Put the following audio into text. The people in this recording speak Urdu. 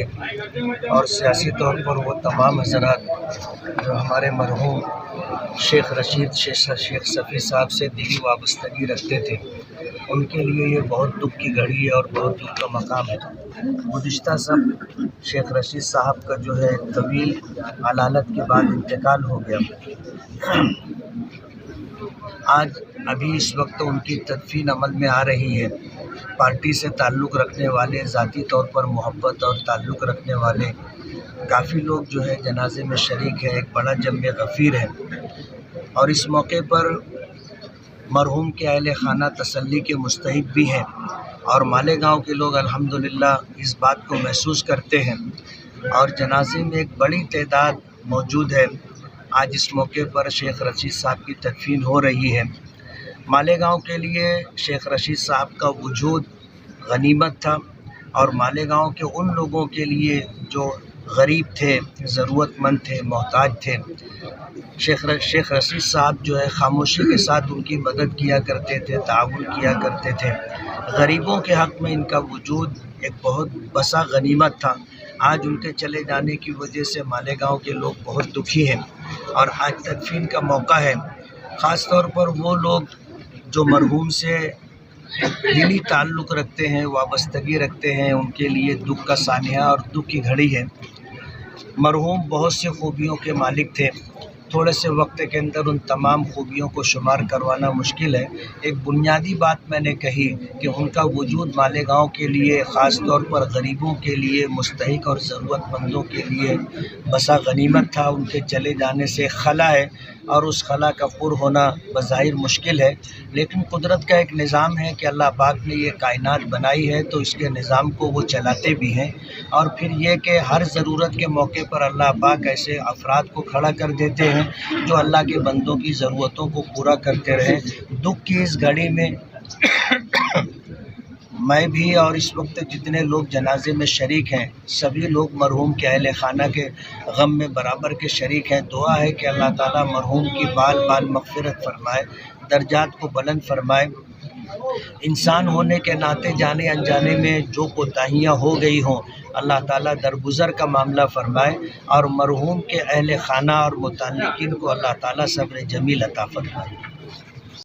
لیے اور سیاسی طور پر وہ تمام حضرات جو ہمارے مرحوم شیخ رشید شیخ صفی صاحب سے دلی وابستگی رکھتے تھے، ان کے لیے یہ بہت دکھ کی گھڑی ہے اور بہت دکھ کا مقام ہے۔ گزشتہ سب شیخ رشید صاحب کا جو ہے طویل علالت کے بعد انتقال ہو گیا۔ آج ابھی اس وقت ان کی تدفین عمل میں آ رہی ہے۔ پارٹی سے تعلق رکھنے والے، ذاتی طور پر محبت اور تعلق رکھنے والے کافی لوگ جو ہے جنازے میں شریک ہیں، ایک بڑا جمع غفیر ہے، اور اس موقع پر مرحوم کے اہل خانہ تسلی کے مستحق بھی ہیں، اور مالیگاؤں کے لوگ الحمدللہ اس بات کو محسوس کرتے ہیں، اور جنازے میں ایک بڑی تعداد موجود ہے۔ آج اس موقع پر شیخ رشید صاحب کی تدفین ہو رہی ہے۔ مالیگاؤں کے لیے شیخ رشید صاحب کا وجود غنیمت تھا، اور مالیگاؤں کے ان لوگوں کے لیے جو غریب تھے، ضرورت مند تھے، محتاج تھے، شیخ رشید صاحب جو ہے خاموشی کے ساتھ ان کی مدد کیا کرتے تھے، تعاون کیا کرتے تھے۔ غریبوں کے حق میں ان کا وجود ایک بہت بسا غنیمت تھا۔ آج ان کے چلے جانے کی وجہ سے مالیگاؤں کے لوگ بہت دکھی ہیں، اور آج تدفین کا موقع ہے۔ خاص طور پر وہ لوگ جو مرحوم سے دلی تعلق رکھتے ہیں، وابستگی رکھتے ہیں، ان کے لیے دکھ کا سانحہ اور دکھ کی گھڑی ہے۔ مرحوم بہت سی خوبیوں کے مالک تھے، تھوڑے سے وقت کے اندر ان تمام خوبیوں کو شمار کروانا مشکل ہے۔ ایک بنیادی بات میں نے کہی کہ ان کا وجود مالیگاؤں کے لیے، خاص طور پر غریبوں کے لیے، مستحق اور ضرورت مندوں کے لیے بسا غنیمت تھا۔ ان کے چلے جانے سے خلا ہے، اور اس خلا کا پر ہونا بظاہر مشکل ہے، لیکن قدرت کا ایک نظام ہے کہ اللہ پاک نے یہ کائنات بنائی ہے تو اس کے نظام کو وہ چلاتے بھی ہیں، اور پھر یہ کہ ہر ضرورت کے موقع پر اللہ پاک ایسے افراد کو کھڑا کر دیتے ہیں جو اللہ کے بندوں کی ضرورتوں کو پورا کرتے رہیں۔ دکھ کی اس گھڑی میں میں بھی اور اس وقت جتنے لوگ جنازے میں شریک ہیں، سبھی لوگ مرحوم کے اہل خانہ کے غم میں برابر کے شریک ہیں۔ دعا ہے کہ اللہ تعالیٰ مرحوم کی بال بال مغفرت فرمائے، درجات کو بلند فرمائے۔ انسان ہونے کے ناطے جانے انجانے میں جو کوتاہیاں ہو گئی ہوں، اللہ تعالیٰ درگزر کا معاملہ فرمائے، اور مرحوم کے اہل خانہ اور متعلقین کو اللہ تعالیٰ صبر جمیل عطا فرمائے۔